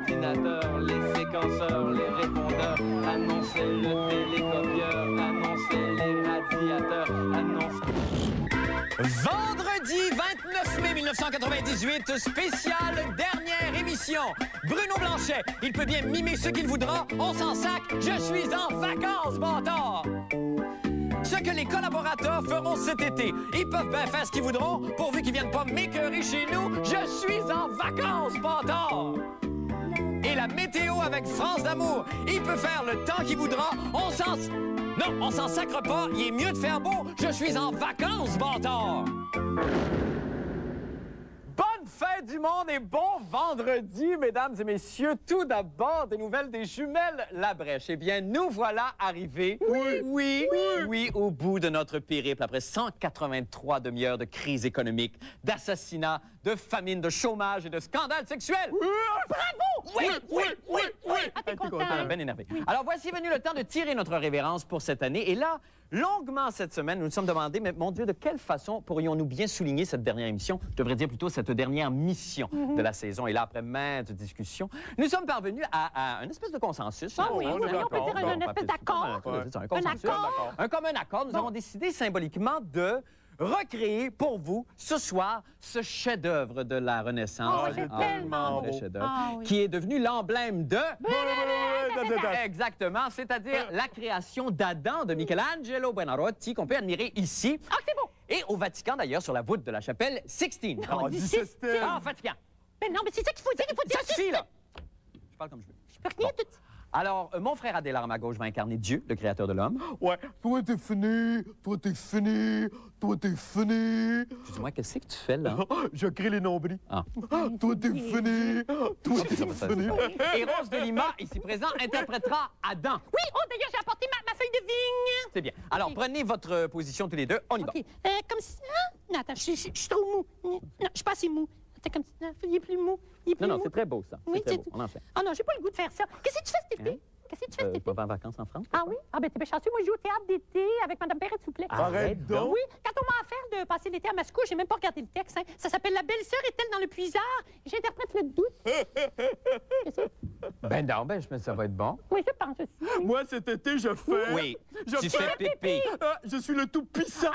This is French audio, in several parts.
ordinateurs, les séquenceurs, les répondeurs, annoncer le télécopieur, annoncer les radiateurs, annoncer... Vendredi 29 mai 1998, spécial dernière émission. Bruno Blanchet, il peut bien mimer ce qu'il voudra, on s'en sac, je suis en vacances, bâtard! Ce que les collaborateurs feront cet été, ils peuvent bien faire ce qu'ils voudront, pourvu qu'ils viennent pas m'écœurer chez nous, je suis en vacances, bâtard! Et la météo avec France d'amour, il peut faire le temps qu'il voudra, on s'en... Non, on s'en sacre pas, il est mieux de faire beau, je suis en vacances, bâtard! Bonne fête du monde et bon vendredi, mesdames et messieurs. Tout d'abord, des nouvelles des jumelles Labrèche. Eh bien, nous voilà arrivés, oui, au bout de notre périple, après 183 demi-heures de crise économique, d'assassinats, de famine, de chômage et de scandales sexuels. Bravo! Oui! Ah, t'es content? Ben énervé. Alors, voici venu le temps de tirer notre révérence pour cette année. Et là, longuement cette semaine, nous nous sommes demandé, mais mon Dieu, de quelle façon pourrions-nous bien souligner cette dernière émission? Je devrais dire plutôt cette dernière mission de la saison. Et là, après maintes discussions, nous sommes parvenus à une espèce de consensus. Ah oui, on peut dire une espèce d'accord. Un consensus. Un commun accord. Nous avons décidé symboliquement de recréer pour vous, ce soir, ce chef-d'œuvre de la Renaissance. Oh, c'est tellement beau. Qui est devenu l'emblème de... Exactement, c'est-à-dire la création d'Adam de Michelangelo Buonarroti, qu'on peut admirer ici. Ah, c'est beau! Et au Vatican, d'ailleurs, sur la voûte de la chapelle Sixtine. On dit Sixtine. Ah, Vatican. Mais non, mais c'est ça qu'il faut dire, il faut dire Ça suffit, là. Je parle comme je veux. Je peux rien te dire. Alors, mon frère Adélard, à ma gauche, va incarner Dieu, le créateur de l'homme. Ouais, toi t'es fini, toi t'es fini, toi t'es fini. Dis-moi, qu'est-ce que tu fais, là? Je crée les nombris. Ah. Toi t'es fini, toi t'es fini. Et Rose de Lima, ici présent, interprétera Adam. Oui, oh, d'ailleurs, j'ai apporté ma feuille de vigne. C'est bien. Alors, prenez votre position tous les deux. On y va. OK. Comme si... Non, attends, je suis trop mou. Non, je suis pas assez mou. Attends, comme si... Non, il est plus mou. Non, c'est très beau, ça. Oui, c'est très beau. On enchaîne. Oh non, j'ai pas le goût de faire ça. Qu'est-ce que tu fais cet été? Qu'est-ce que tu fais cet été? Tu vas en vacances en France? Ah oui? Ah ben t'es bien chanceux. Moi, je joue au théâtre d'été avec Mme Perret-Souplet. Arrête donc. Oui, quand on m'a offert de passer l'été à Mascou, j'ai même pas regardé le texte. Hein. Ça s'appelle La belle-sœur est-elle dans le puisard? J'interprète le doute. Qu'est-ce que Ben non, ben je pense que ça va être bon. Oui, je pense aussi. Moi cet été je fais. Oui, je tu fais pipi. Je suis le tout puissant.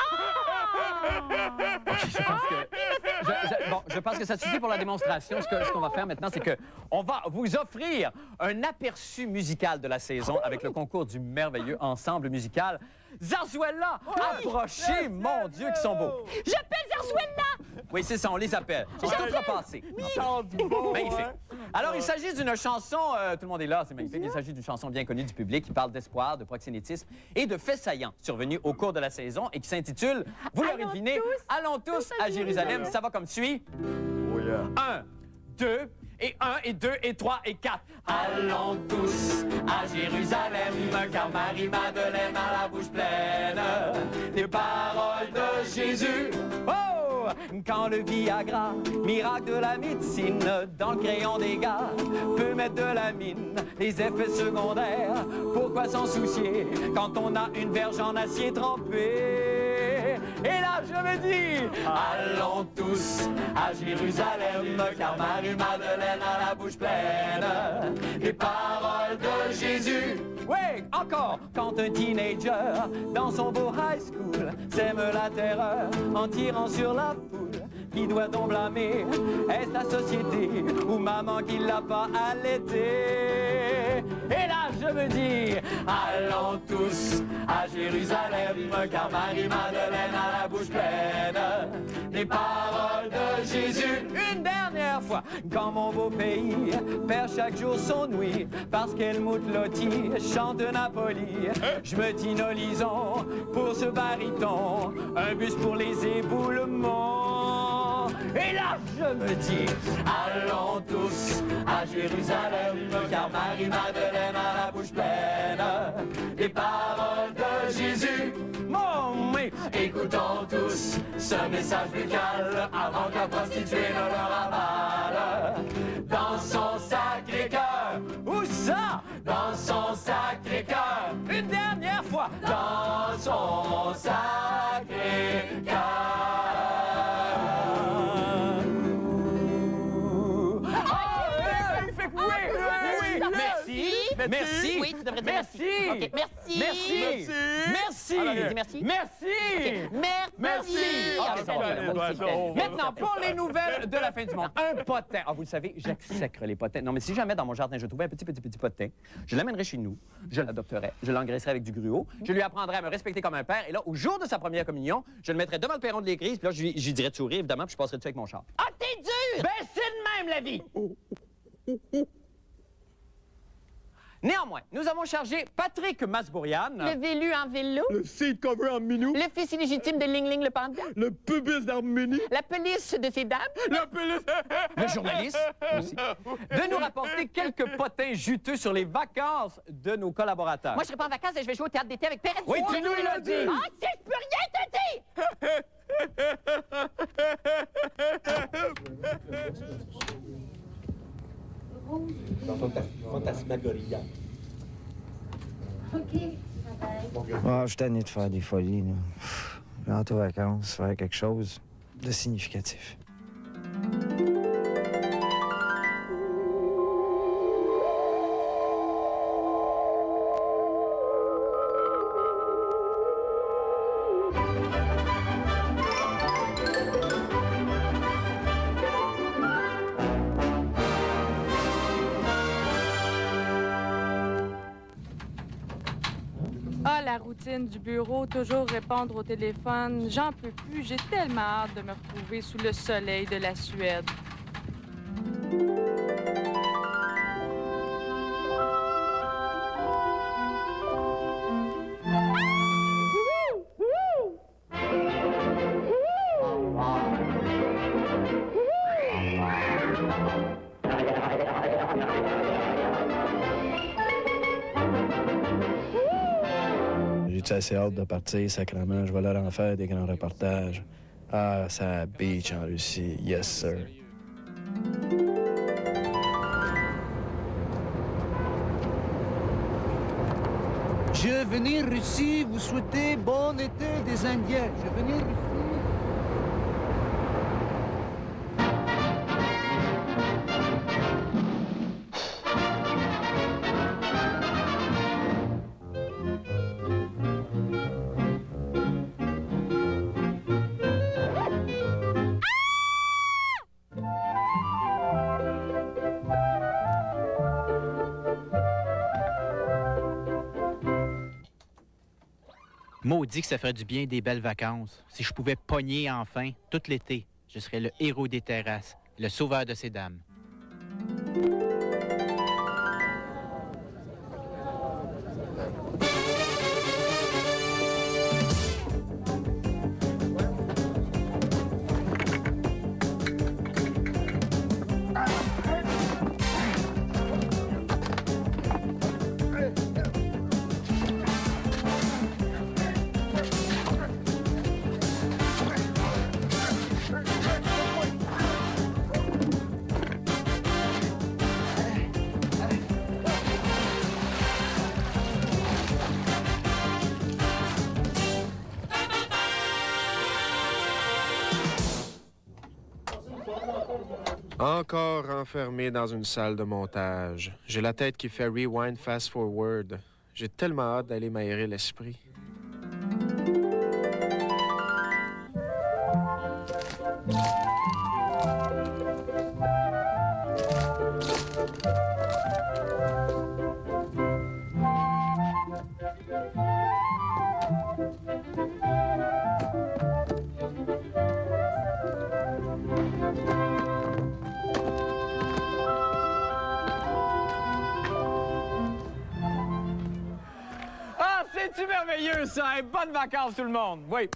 Je pense que ça suffit pour la démonstration. Ce qu'on va faire maintenant, c'est qu'on va vous offrir un aperçu musical de la saison avec le concours du merveilleux ensemble musical Zarzuela. Approchez, mon Dieu, qui sont beaux. J'appelle Zarzuela! Oui, c'est ça, on les appelle. Ils sont tous repassés. Magnifique. Alors, il s'agit d'une chanson, tout le monde est là, c'est magnifique. Il s'agit d'une chanson bien connue du public qui parle d'espoir, de proxénétisme et de faits saillants survenus au cours de la saison et qui s'intitule, vous l'aurez deviné, Allons tous à Jérusalem. Ça va comme suit. Oh yeah. 1, 2, et 1, et 2, et 3, et 4. Allons tous à Jérusalem, car Marie-Madeleine a la bouche pleine des paroles de Jésus. Oh! Quand le Viagra, miracle de la médecine, dans le crayon des gars, peut mettre de la mine, les effets secondaires, pourquoi s'en soucier quand on a une verge en acier trempée? Et là, je me dis, allons tous à Jérusalem, car Marie-Madeleine a la bouche pleine des paroles de Jésus. Oui, encore, quand un teenager, dans son beau high school, sème la terreur en tirant sur la foule, qui doit-on blâmer? Est-ce la société ou maman qui l'a pas allaité? Et là, je me dis, allons tous à Jérusalem, car Marie-Madeleine a la bouche pleine des paroles de Jésus. Une dernière fois, quand mon beau pays perd chaque jour son ouïe, parce qu'elle Lotti chante Napoli, je me dis, nous lisons pour ce baryton, un bus pour les éboulements. Et là, je me dis, allons tous à Jérusalem, car Marie-Madeleine a la bouche pleine des paroles de Jésus. Mon oui, écoutons tous ce message buccal avant qu'un prostituée ne le ravale. Dans son sacré cœur, où ça? Dans son sacré cœur, une dernière fois. Dans son sacré cœur. Merci. Oui, tu devrais dire merci. Merci. OK, merci. Merci. Merci. Alors, dis merci. Merci. OK, merci. Merci. Ah, OK, c'est bon. Maintenant, pour les nouvelles de la fin du monde, un potin. Ah, vous le savez, j'exècre les potins. Non, mais si jamais dans mon jardin, je trouvais un petit potin, je l'amènerais chez nous, je l'adopterais, je l'engraisserais avec du gruau, je lui apprendrais à me respecter comme un père, et là, au jour de sa première communion, je le mettrais devant le perron de l'église, puis là, j'y dirais de sourire, évidemment, puis je passerais dessus avec mon char. Ah, t'es dur! Ben, c'est de même, la vie! Néanmoins, nous avons chargé Patrick Masbourian. Le vélu en vélo. Le seat cover en minou. Le fils illégitime de Ling Ling le panda. Le pubis d'Arménie. La police de ces dames. La police. Le journaliste aussi, de nous rapporter quelques potins juteux sur les vacances de nos collaborateurs. Moi, je serai pas en vacances et je vais jouer au théâtre d'été avec Perrette. Oui, tu nous l'as dit! Ah, si, je peux rien te dire! Fantasmagoria. Ah, je suis tanné de faire des folies, là. J'ai hâte aux vacances, faire quelque chose de significatif. Ah, la routine du bureau, toujours répondre au téléphone. J'en peux plus. J'ai tellement hâte de me retrouver sous le soleil de la Suède. J'ai assez hâte de partir, sacrément. Je vais leur en faire des grands reportages. Ah, ça beach en Russie. Yes, sir. Je venir Russie, vous souhaitez bon été des Indiens. Je venir Russie. Maudit que ça ferait du bien des belles vacances. Si je pouvais pogner enfin, tout l'été, je serais le héros des terrasses, le sauveur de ces dames. Encore enfermé dans une salle de montage. J'ai la tête qui fait rewind fast forward. J'ai tellement hâte d'aller m'aérer l'esprit. C'est-tu merveilleux, ça? Et bonnes vacances, tout le monde. Oui.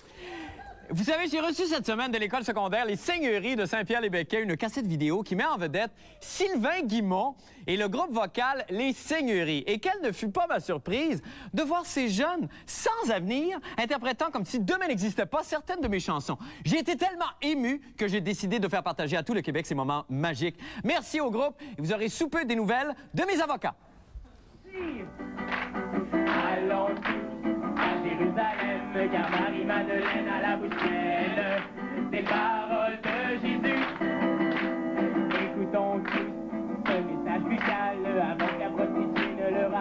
Vous savez, j'ai reçu cette semaine de l'école secondaire Les Seigneuries de Saint-Pierre-les-Béquets une cassette vidéo qui met en vedette Sylvain Guimont et le groupe vocal Les Seigneuries. Et quelle ne fut pas ma surprise de voir ces jeunes sans avenir interprétant comme si demain n'existait pas certaines de mes chansons. J'ai été tellement ému que j'ai décidé de faire partager à tout le Québec ces moments magiques. Merci au groupe et vous aurez sous peu des nouvelles de mes avocats. Allons tous à Jérusalem, car Marie-Madeleine a la bouche pleine des paroles de Jésus. Écoutons tous ce message musical avant que la prophétie ne leur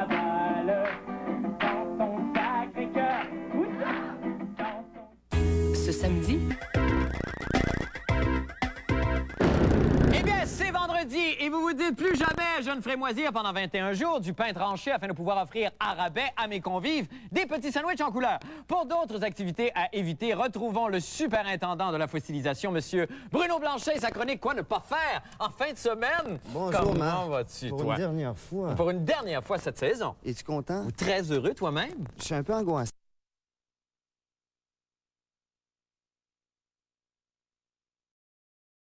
dit et vous vous dites plus jamais je ne ferai moisir pendant 21 jours du pain tranché afin de pouvoir offrir à rabais à mes convives des petits sandwichs en couleur. Pour d'autres activités à éviter, retrouvons le superintendant de la fossilisation, M. Bruno Blanchet, et sa chronique « Quoi ne pas faire en fin de semaine ». Bonjour, Marc. Comment vas-tu, toi? Pour une dernière fois. Pour une dernière fois cette saison. Es-tu content? Ou très heureux toi-même? Je suis un peu angoissé.